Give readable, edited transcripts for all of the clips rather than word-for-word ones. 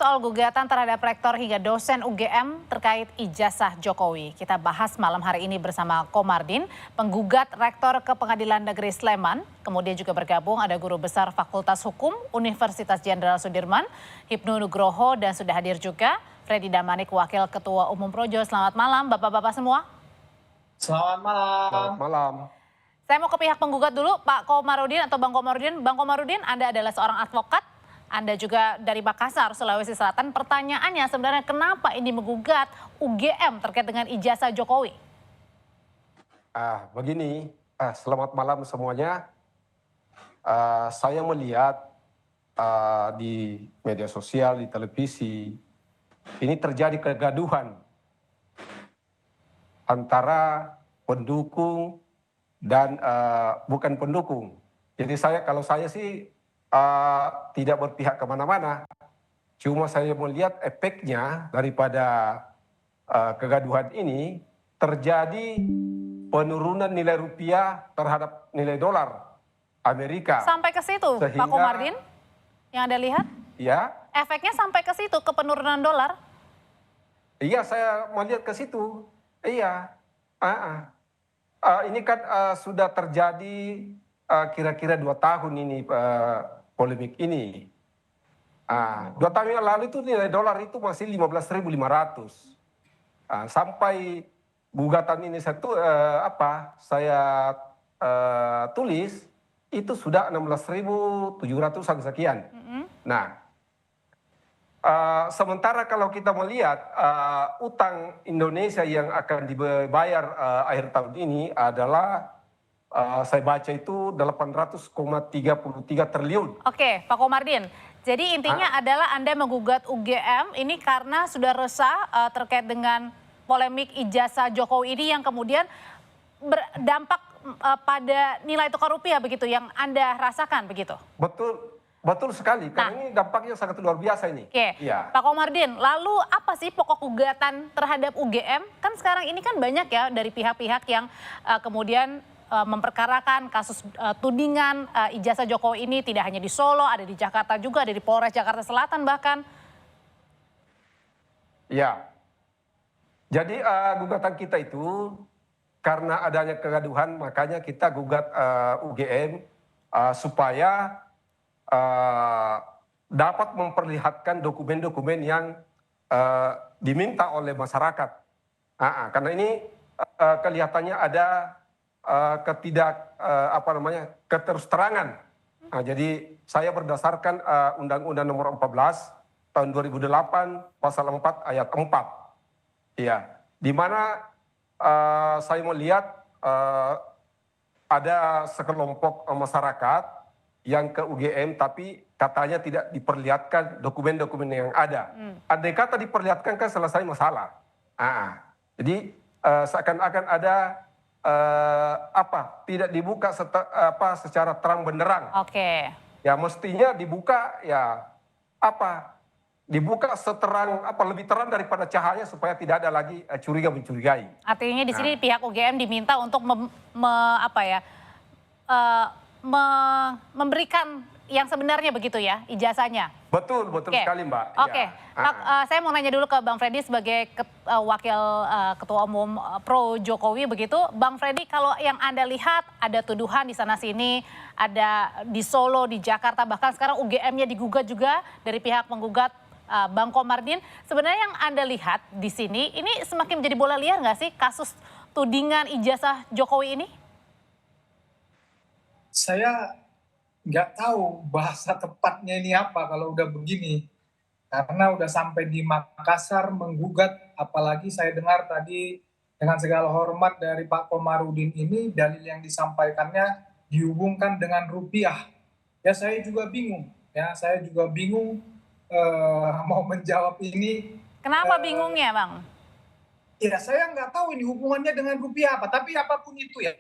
Soal gugatan terhadap rektor hingga dosen UGM terkait ijazah Jokowi. Kita bahas malam hari ini bersama Komardin, penggugat rektor ke Pengadilan Negeri Sleman. Kemudian juga bergabung ada Guru Besar Fakultas Hukum Universitas Jenderal Sudirman, Hipnu Nugroho, dan sudah hadir juga Freddy Damanik, Wakil Ketua Umum Projo. Selamat malam Bapak-Bapak semua. Selamat malam. Selamat malam. Saya mau ke pihak penggugat dulu, Pak Komarudin atau Bang Komarudin. Bang Komarudin, Anda adalah seorang advokat. Anda juga dari Makassar, Sulawesi Selatan. Pertanyaannya sebenarnya kenapa ini menggugat UGM terkait dengan ijazah Jokowi? Begini, selamat malam semuanya. Saya melihat di media sosial, di televisi, ini terjadi kegaduhan antara pendukung dan bukan pendukung. Jadi kalau saya sih tidak berpihak kemana-mana. Cuma saya melihat efeknya daripada kegaduhan ini terjadi penurunan nilai rupiah terhadap nilai dolar Amerika. Sampai ke situ, Pak Komardin, yang Anda lihat? Ya. Efeknya sampai ke situ, ke penurunan dolar? Iya, saya melihat ke situ. Iya. Ini kan sudah terjadi kira-kira 2 tahun ini polemik ini. 2 tahun yang lalu itu nilai dolar itu masih 15.500. Sampai gugatan ini saya tulis itu sudah 16.700-an sekian. Nah, sementara kalau kita melihat utang Indonesia yang akan dibayar akhir tahun ini adalah saya baca itu 800,33 triliun. Oke, Pak Komardin. Jadi intinya adalah Anda menggugat UGM ini karena sudah resah terkait dengan polemik ijazah Jokowi ini yang kemudian berdampak pada nilai tukar rupiah begitu yang Anda rasakan begitu? Betul sekali, karena ini dampaknya sangat luar biasa ini. Oke, ya. Pak Komardin, lalu apa sih pokok gugatan terhadap UGM? Kan sekarang ini kan banyak ya dari pihak-pihak yang kemudian memperkarakan kasus tudingan ijazah Jokowi ini tidak hanya di Solo, ada di Jakarta juga, ada di Polres Jakarta Selatan bahkan. Ya, jadi gugatan kita itu karena adanya kegaduhan makanya kita gugat UGM supaya dapat memperlihatkan dokumen-dokumen yang diminta oleh masyarakat. Karena ini kelihatannya ada keterus-terangan. Jadi saya berdasarkan Undang-Undang Nomor 14 tahun 2008 pasal 4 ayat 4. Ya, di mana saya melihat ada sekelompok masyarakat yang ke UGM tapi katanya tidak diperlihatkan dokumen-dokumen yang ada. Andai kata diperlihatkan kan selesai masalah. Jadi seakan-akan ada tidak dibuka secara terang benderang. Oke. Ya mestinya dibuka dibuka lebih terang daripada cahaya supaya tidak ada lagi curiga mencurigai. Artinya di sini pihak UGM diminta untuk memberikan yang sebenarnya begitu ya ijazahnya. Betul sekali Mbak. Oke, ya. Saya mau nanya dulu ke Bang Freddy sebagai wakil ketua umum pro Jokowi begitu. Bang Freddy, kalau yang Anda lihat ada tuduhan di sana sini, ada di Solo, di Jakarta, bahkan sekarang UGM-nya digugat juga dari pihak penggugat Bang Komardin. Sebenarnya yang Anda lihat di sini ini semakin menjadi bola liar nggak sih kasus tudingan ijazah Jokowi ini? Saya nggak tahu bahasa tepatnya ini apa kalau udah begini. Karena udah sampai di Makassar menggugat, apalagi saya dengar tadi dengan segala hormat dari Pak Komarudin ini, dalil yang disampaikannya dihubungkan dengan rupiah. Ya saya juga bingung, mau menjawab ini. Kenapa bingungnya Bang? Ya saya nggak tahu ini hubungannya dengan rupiah apa, tapi apapun itu ya.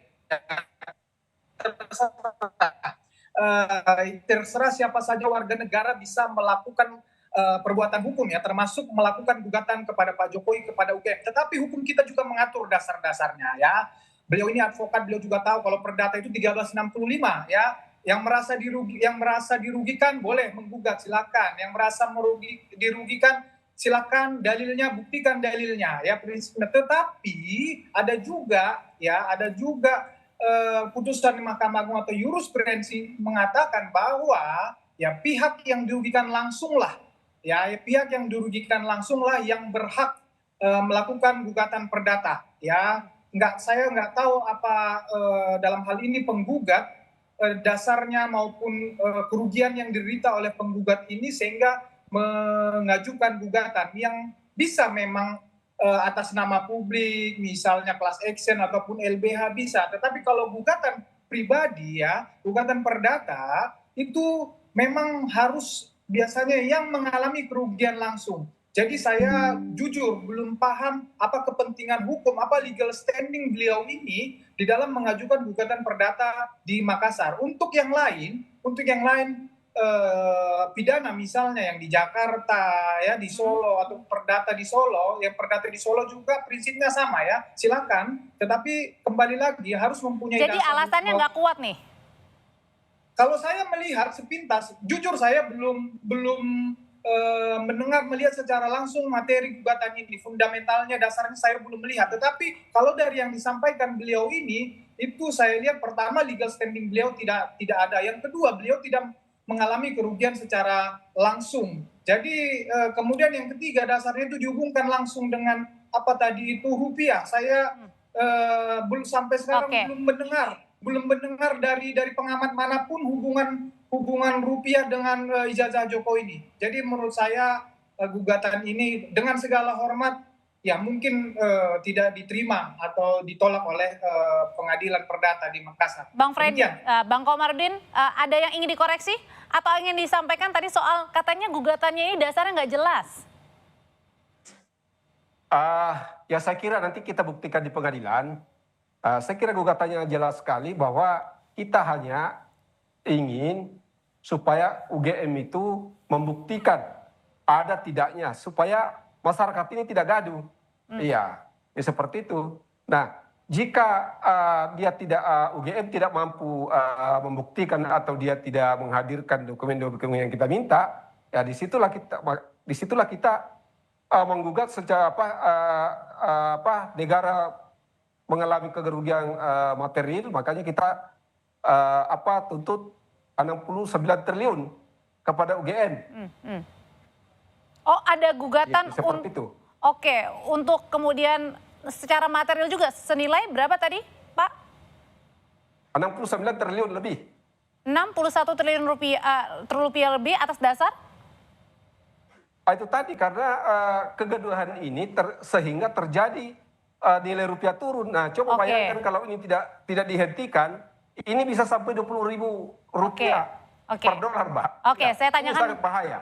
Terserah siapa saja warga negara bisa melakukan perbuatan hukum ya, termasuk melakukan gugatan kepada Pak Jokowi, kepada UGM. Tetapi hukum kita juga mengatur dasar-dasarnya ya. Beliau ini advokat, beliau juga tahu kalau perdata itu 1365 ya. yang merasa dirugikan boleh menggugat, silakan. Yang merasa dirugikan silakan, dalilnya, buktikan dalilnya, ya prinsipnya. Tetapi ada juga putusan di Mahkamah Agung atau jurisprudensi mengatakan bahwa ya pihak yang dirugikan langsung lah yang berhak melakukan gugatan perdata. Ya, saya nggak tahu apa dalam hal ini penggugat dasarnya maupun kerugian yang diderita oleh penggugat ini sehingga mengajukan gugatan yang bisa memang atas nama publik, misalnya class action ataupun LBH bisa. Tetapi kalau gugatan pribadi gugatan perdata itu memang harus biasanya yang mengalami kerugian langsung. Jadi saya jujur belum paham apa kepentingan hukum, apa legal standing beliau ini di dalam mengajukan gugatan perdata di Makassar. Untuk yang lain pidana misalnya yang di Jakarta di Solo atau perdata di Solo, yang perdata di Solo juga prinsipnya sama silakan, tetapi kembali lagi harus mempunyai Jadi alasannya nggak kuat nih. Kalau saya melihat sepintas, jujur saya belum melihat secara langsung materi gugatan ini, fundamentalnya, dasarnya saya belum melihat. Tetapi kalau dari yang disampaikan beliau ini, itu saya lihat pertama legal standing beliau tidak ada. Yang kedua, beliau tidak mengalami kerugian secara langsung. Jadi kemudian yang ketiga, dasarnya itu dihubungkan langsung dengan apa tadi itu rupiah. Saya belum sampai sekarang belum mendengar dari pengamat manapun hubungan rupiah dengan ijazah Jokowi ini. Jadi menurut saya gugatan ini dengan segala hormat ya mungkin tidak diterima atau ditolak oleh pengadilan perdata di Makassar. Bang Freddy, Bang Komarudin, ada yang ingin dikoreksi atau ingin disampaikan tadi soal katanya gugatannya ini dasarnya nggak jelas? Ya saya kira nanti kita buktikan di pengadilan. Saya kira gugatannya jelas sekali bahwa kita hanya ingin supaya UGM itu membuktikan ada tidaknya supaya masyarakat ini tidak gaduh. Iya, ya seperti itu. Nah, jika UGM tidak mampu membuktikan atau dia tidak menghadirkan dokumen-dokumen yang kita minta, ya disitulah kita menggugat secara negara mengalami kerugian material, makanya kita tuntut 69 triliun kepada UGM. Oh, ada gugatan seperti itu. Oke, untuk kemudian secara material juga senilai berapa tadi, Pak? 69 triliun lebih. 61 triliun rupiah lebih atas dasar? Itu tadi karena kegaduhan ini sehingga terjadi nilai rupiah turun. Nah, coba bayangkan kalau ini tidak dihentikan, ini bisa sampai 20.000 rupiah per dolar, Mbak. Saya tanyakan. Ini sangat bahaya.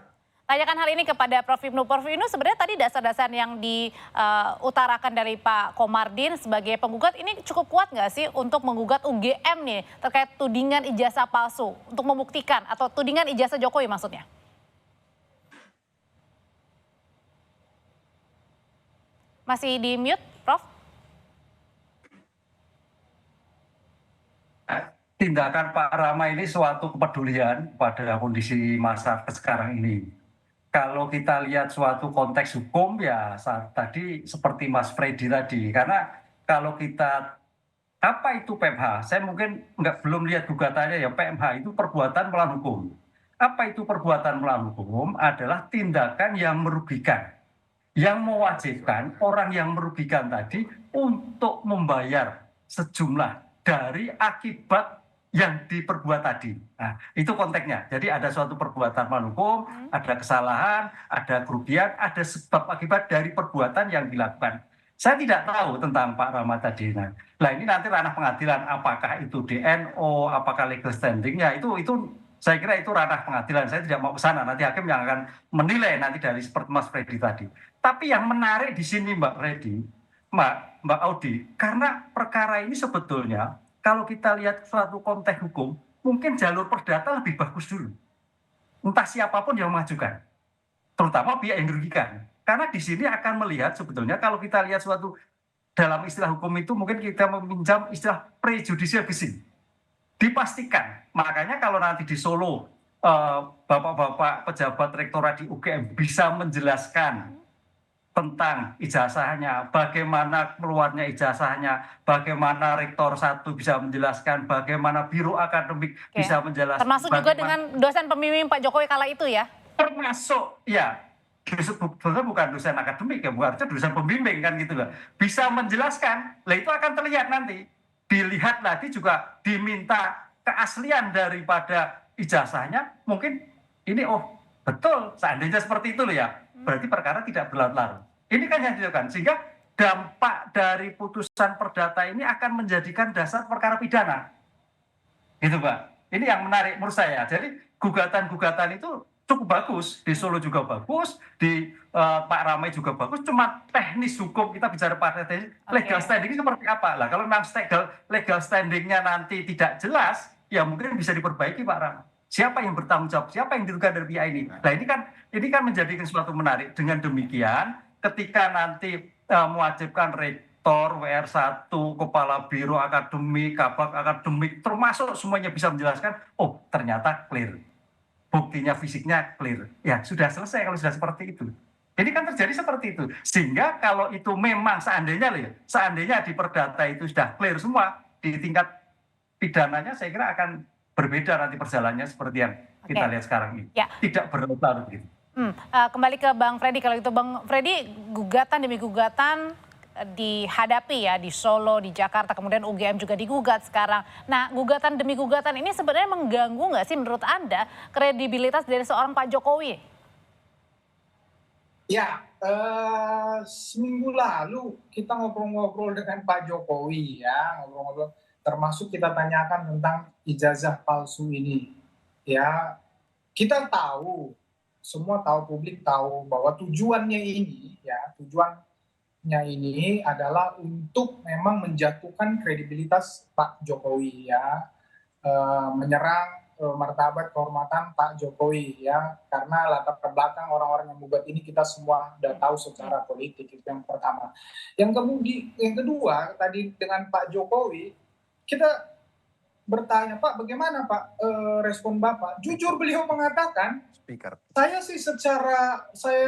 Tanyakan hal ini kepada Prof. Ibnu. Prof. Ibnu, sebenarnya tadi dasar-dasar yang diutarakan dari Pak Komardin sebagai penggugat ini cukup kuat nggak sih untuk menggugat UGM nih terkait tudingan ijazah palsu untuk membuktikan atau tudingan ijazah Jokowi maksudnya? Masih di mute, Prof? Tindakan Pak Rama ini suatu kepedulian pada kondisi masa sekarang ini. Kalau kita lihat suatu konteks hukum ya tadi seperti Mas Freddy tadi. Karena kalau kita, apa itu PMH? Saya mungkin belum lihat gugatannya ya. PMH itu perbuatan melawan hukum. Apa itu perbuatan melawan hukum? Adalah tindakan yang merugikan. Yang mewajibkan orang yang merugikan tadi untuk membayar sejumlah dari akibat yang diperbuat tadi. Nah, itu konteksnya. Jadi ada suatu perbuatan melawan hukum, ada kesalahan, ada kerugian, ada sebab akibat dari perbuatan yang dilakukan. Saya tidak tahu tentang Pak Rama tadi. Nah, ini nanti ranah pengadilan, apakah itu DNO, apakah legal standing-nya, itu saya kira itu ranah pengadilan. Saya tidak mau ke sana, nanti hakim yang akan menilai nanti dari seperti Mas Freddy tadi. Tapi yang menarik di sini Mbak Freddy, Mbak Audi, karena perkara ini sebetulnya kalau kita lihat suatu konteks hukum, mungkin jalur perdata lebih bagus dulu. Entah siapapun yang mengajukan, terutama pihak yang dirugikan. Karena di sini akan melihat sebetulnya kalau kita lihat suatu dalam istilah hukum itu mungkin kita meminjam istilah prejudicial guessing. dipastikan. Makanya kalau nanti di Solo bapak-bapak pejabat rektorat di UGM bisa menjelaskan tentang ijazahnya, bagaimana keluarnya ijazahnya, bagaimana rektor satu bisa menjelaskan, bagaimana biro akademik bisa menjelaskan. Termasuk juga dengan dosen pembimbing Pak Jokowi kala itu ya? Termasuk, ya, sebetulnya bukan dosen akademik ya, bukan dosen pembimbing kan gitu loh. Bisa menjelaskan, lah itu akan terlihat nanti. Dilihat lagi juga diminta keaslian daripada ijazahnya, mungkin ini betul, seandainya seperti itu loh ya, berarti perkara tidak berlarut-larut. Ini kan yang dilakukan, sehingga dampak dari putusan perdata ini akan menjadikan dasar perkara pidana. Gitu Pak. Ini yang menarik menurut saya. Jadi gugatan-gugatan itu cukup bagus. Di Solo juga bagus, di Pak Ramai juga bagus. Cuma teknis hukum, kita bicara pada teknis, legal standing seperti apa? Lah kalau memang legal standingnya nanti tidak jelas, ya mungkin bisa diperbaiki Pak Ramai. Siapa yang bertanggung jawab? Siapa yang dirugikan dari pihak ini? Nah ini kan menjadikan sesuatu menarik. Dengan demikian, ketika nanti mewajibkan rektor, WR1, kepala biro akademik, kabak akademik, termasuk semuanya bisa menjelaskan, ternyata clear. Buktinya fisiknya clear. Ya sudah selesai kalau sudah seperti itu. Ini kan terjadi seperti itu. Sehingga kalau itu memang seandainya di perdata itu sudah clear semua, di tingkat pidananya saya kira akan berbeda nanti perjalanannya seperti yang kita lihat sekarang ini. Ya. Tidak berlarut-larut gitu. Kembali ke Bang Freddy, kalau itu Bang Freddy, gugatan demi gugatan dihadapi ya di Solo, di Jakarta, kemudian UGM juga digugat sekarang. Nah, gugatan demi gugatan ini sebenarnya mengganggu nggak sih menurut Anda kredibilitas dari seorang Pak Jokowi? Ya, seminggu lalu kita ngobrol-ngobrol dengan Pak Jokowi ya, ngobrol-ngobrol, termasuk kita tanyakan tentang ijazah palsu ini. Ya, kita tahu, semua tahu, publik tahu bahwa tujuannya ini adalah untuk memang menjatuhkan kredibilitas Pak Jokowi ya, menyerang martabat kehormatan Pak Jokowi ya, karena latar belakang orang-orang yang menggugat ini kita semua sudah tahu secara politik, itu yang pertama. Yang kedua tadi dengan Pak Jokowi kita bertanya, Pak, bagaimana Pak respon Bapak? Jujur beliau mengatakan, saya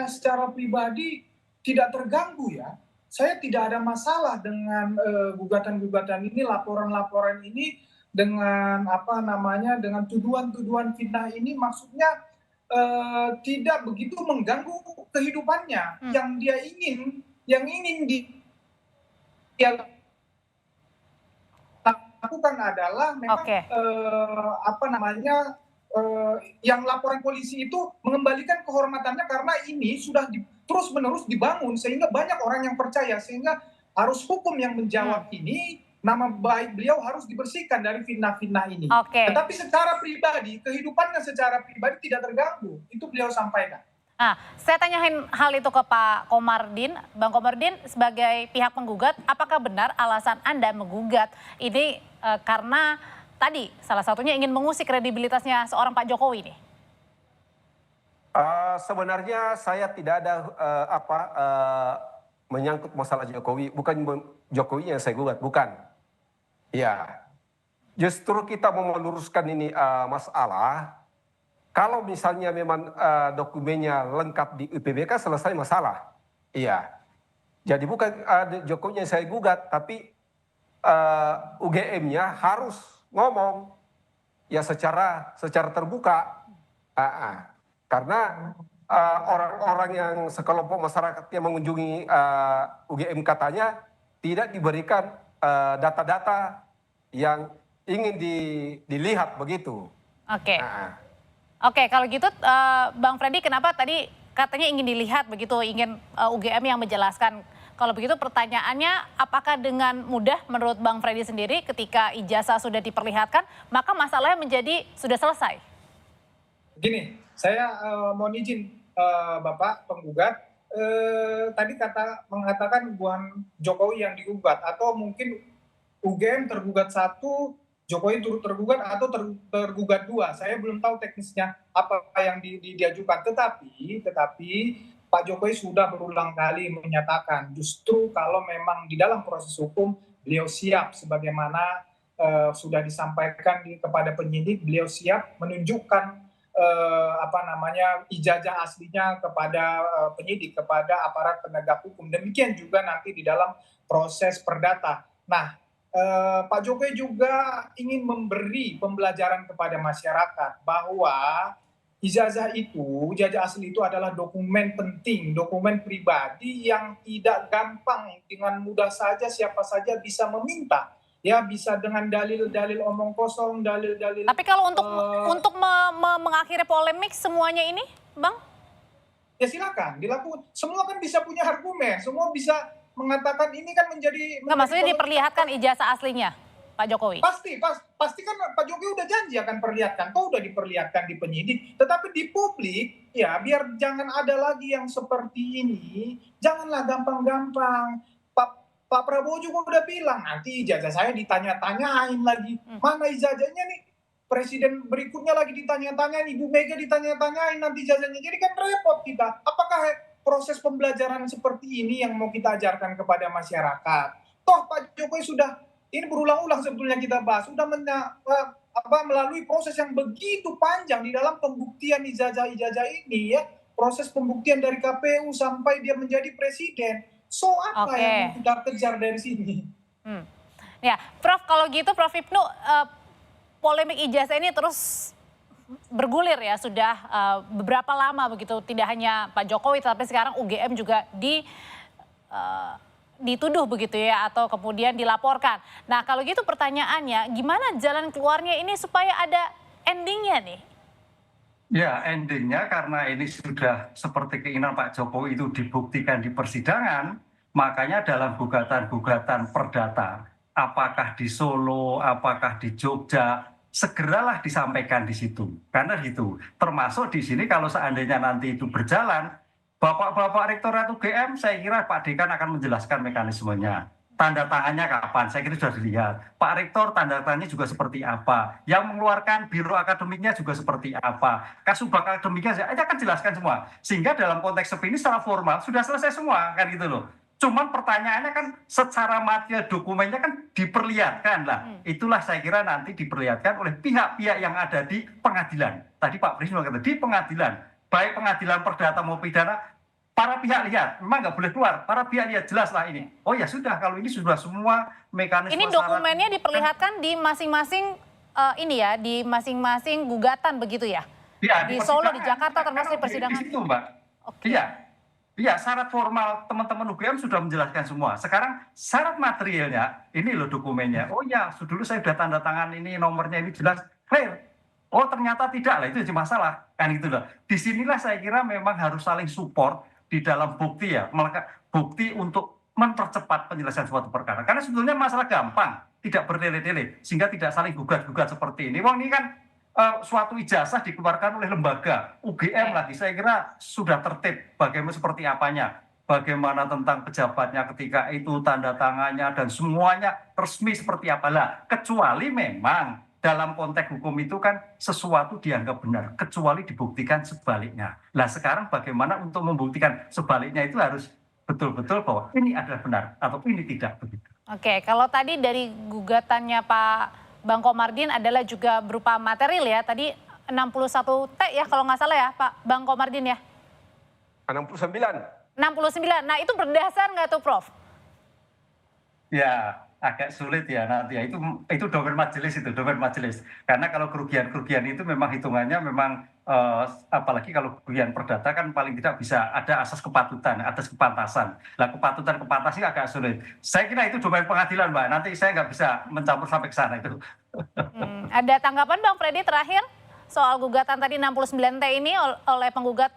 secara pribadi tidak terganggu ya. Saya tidak ada masalah dengan gugatan-gugatan ini, laporan-laporan ini, dengan dengan tuduhan-tuduhan fitnah ini, maksudnya tidak begitu mengganggu kehidupannya. Yang dia ingin lakukan adalah memang yang laporan polisi itu mengembalikan kehormatannya, karena ini sudah terus-menerus dibangun sehingga banyak orang yang percaya, sehingga harus hukum yang menjawab ini, nama baik beliau harus dibersihkan dari fitnah-fitnah ini. Tetapi secara pribadi, kehidupannya secara pribadi tidak terganggu, itu beliau sampaikan. Saya tanyain hal itu ke Pak Komardin. Bang Komardin, sebagai pihak penggugat, apakah benar alasan Anda menggugat ini karena tadi salah satunya ingin mengusik kredibilitasnya seorang Pak Jokowi nih? Sebenarnya saya tidak ada menyangkut masalah Jokowi, bukan Jokowi yang saya gugat, bukan. Ya, justru kita mau meluruskan ini masalah. Kalau misalnya memang dokumennya lengkap di UPBK, selesai masalah. Iya. Jadi bukan Jokowi yang saya gugat, tapi UGM-nya harus ngomong ya secara terbuka. Karena orang-orang yang sekelompok masyarakat yang mengunjungi UGM katanya tidak diberikan data-data yang ingin dilihat begitu. Oke, kalau gitu Bang Freddy, kenapa tadi katanya ingin dilihat begitu, ingin UGM yang menjelaskan. Kalau begitu pertanyaannya, apakah dengan mudah menurut Bang Freddy sendiri ketika ijazah sudah diperlihatkan, maka masalahnya menjadi sudah selesai? Begini, saya mohon izin Bapak penggugat, tadi mengatakan bukan Jokowi yang digugat, atau mungkin UGM tergugat satu, Jokowi turut tergugat, atau tergugat dua. Saya belum tahu teknisnya apa yang diajukan. Tetapi Pak Jokowi sudah berulang kali menyatakan justru kalau memang di dalam proses hukum beliau siap sebagaimana sudah disampaikan kepada penyidik, beliau siap menunjukkan ijazah aslinya kepada penyidik, kepada aparat penegak hukum. Demikian juga nanti di dalam proses perdata. Nah, Pak Jokowi juga ingin memberi pembelajaran kepada masyarakat bahwa ijazah asli itu adalah dokumen penting, dokumen pribadi yang tidak gampang, dengan mudah saja siapa saja bisa meminta. Ya, bisa dengan dalil-dalil omong kosong, dalil-dalil. Tapi kalau untuk mengakhiri polemik semuanya ini, Bang? Ya silakan, dilakukan. Semua kan bisa punya argumen, semua bisa mengatakan ini kan menjadi. Nggak, maksudnya diperlihatkan ijazah aslinya, Pak Jokowi? Pasti kan Pak Jokowi udah janji akan perlihatkan, udah diperlihatkan di penyidik. Tetapi di publik, ya biar jangan ada lagi yang seperti ini, janganlah gampang-gampang. Pak Prabowo juga udah bilang, nanti ijazah saya ditanya-tanyain lagi. Mana ijazahnya nih? Presiden berikutnya lagi ditanya-tanyain, Ibu Mega ditanya-tanyain nanti ijazahnya. Jadi kan repot kita. Apakah proses pembelajaran seperti ini yang mau kita ajarkan kepada masyarakat? Toh Pak Jokowi sudah, ini berulang-ulang sebetulnya kita bahas, sudah melalui proses yang begitu panjang di dalam pembuktian ijazah-ijazah ini ya. Proses pembuktian dari KPU sampai dia menjadi presiden. So apa yang kita kejar dari sini? Ya, Prof, kalau gitu Prof Hipnu, polemik ijazah ini terus bergulir ya, sudah beberapa lama begitu, tidak hanya Pak Jokowi tapi sekarang UGM juga dituduh begitu ya, atau kemudian dilaporkan. Nah kalau gitu pertanyaannya, gimana jalan keluarnya ini supaya ada endingnya nih? Ya, endingnya karena ini sudah seperti keinginan Pak Jokowi itu dibuktikan di persidangan, makanya dalam gugatan-gugatan perdata, apakah di Solo, apakah di Jogja, segeralah disampaikan di situ. Karena gitu, termasuk di sini kalau seandainya nanti itu berjalan, Bapak Rektorat UGM, saya kira Pak Dekan akan menjelaskan mekanismenya. Tanda tangannya kapan? Saya kira sudah dilihat. Pak Rektor tanda tangannya juga seperti apa. Yang mengeluarkan biro akademiknya juga seperti apa. Kasubag akademiknya saya akan jelaskan semua. Sehingga dalam konteks ini secara formal sudah selesai semua kan gitu loh. Cuman pertanyaannya kan secara material dokumennya kan diperlihatkan lah. Itulah saya kira nanti diperlihatkan oleh pihak-pihak yang ada di pengadilan. Tadi Pak Presiden kata di pengadilan. Baik pengadilan perdata maupun pidana. Para pihak lihat, memang nggak boleh keluar. Para pihak lihat, jelas lah ini. Oh ya sudah, kalau ini sudah semua mekanisme. Ini dokumennya diperlihatkan di masing-masing di masing-masing gugatan begitu ya? Ya di Solo, di Jakarta, termasuk di persidangan. Di situ, Mbak. Iya, syarat formal teman-teman UGM sudah menjelaskan semua. Sekarang syarat materialnya, ini loh dokumennya. Oh ya, dulu saya sudah tanda tangan ini, nomornya ini jelas, clear. Oh ternyata tidak lah, itu jadi masalah. Kan gitu loh. Disinilah saya kira memang harus saling support di dalam bukti ya, bukti untuk mempercepat penyelesaian suatu perkara. Karena sebetulnya masalah gampang, tidak bertele-tele, sehingga tidak saling gugat-gugat seperti ini. Wong ini kan suatu ijazah dikeluarkan oleh lembaga, UGM lagi, saya kira sudah tertib bagaimana seperti apanya. Bagaimana tentang pejabatnya ketika itu, tanda tangannya, dan semuanya resmi seperti apalah. Kecuali memang dalam konteks hukum itu kan sesuatu dianggap benar, kecuali dibuktikan sebaliknya. Nah sekarang bagaimana untuk membuktikan sebaliknya itu harus betul-betul bahwa ini adalah benar atau ini tidak begitu. Oke, kalau tadi dari gugatannya Pak Bang Komardin adalah juga berupa material ya, tadi 61T ya kalau nggak salah ya Pak Bang Komardin ya? 69. 69, nah itu berdasar nggak tuh Prof? Ya, agak sulit ya nanti ya, itu domain majelis. Karena kalau kerugian itu memang hitungannya memang apalagi kalau kerugian perdata kan paling tidak bisa ada asas kepatutan, atas kepantasan. Nah kepatutan ini agak sulit. Saya kira itu domain pengadilan Mbak, nanti saya nggak bisa mencampur sampai ke sana itu. Ada tanggapan Bang Freddy terakhir soal gugatan tadi 69T ini oleh penggugat?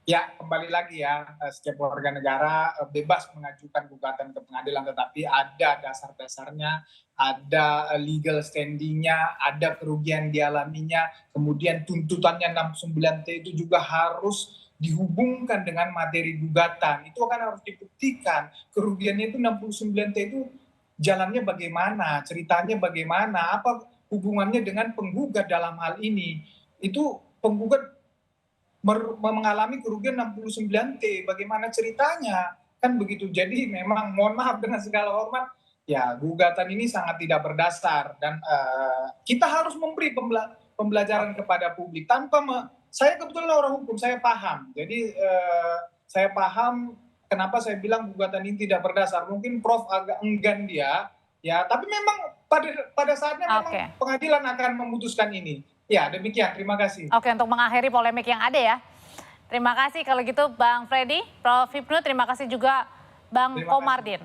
Ya, kembali lagi ya, setiap warga negara bebas mengajukan gugatan ke pengadilan, tetapi ada dasar-dasarnya, ada legal standingnya, ada kerugian dialaminya, kemudian tuntutannya 69T itu juga harus dihubungkan dengan materi gugatan. Itu akan harus dibuktikan. Kerugiannya itu 69T itu jalannya bagaimana, ceritanya bagaimana, apa hubungannya dengan penggugat dalam hal ini. Itu penggugat mengalami kerugian 69T, bagaimana ceritanya, kan begitu. Jadi memang mohon maaf dengan segala hormat, ya gugatan ini sangat tidak berdasar dan kita harus memberi pembelajaran kepada publik saya kebetulan orang hukum, saya paham. Jadi saya paham kenapa saya bilang gugatan ini tidak berdasar. Mungkin Prof agak enggan dia, ya. Tapi memang pada saatnya memang pengadilan akan memutuskan ini. Ya demikian. Terima kasih. Oke, untuk mengakhiri polemik yang ada ya. Terima kasih kalau gitu Bang Freddy, Prof Hipnu, terima kasih juga Bang Komardin.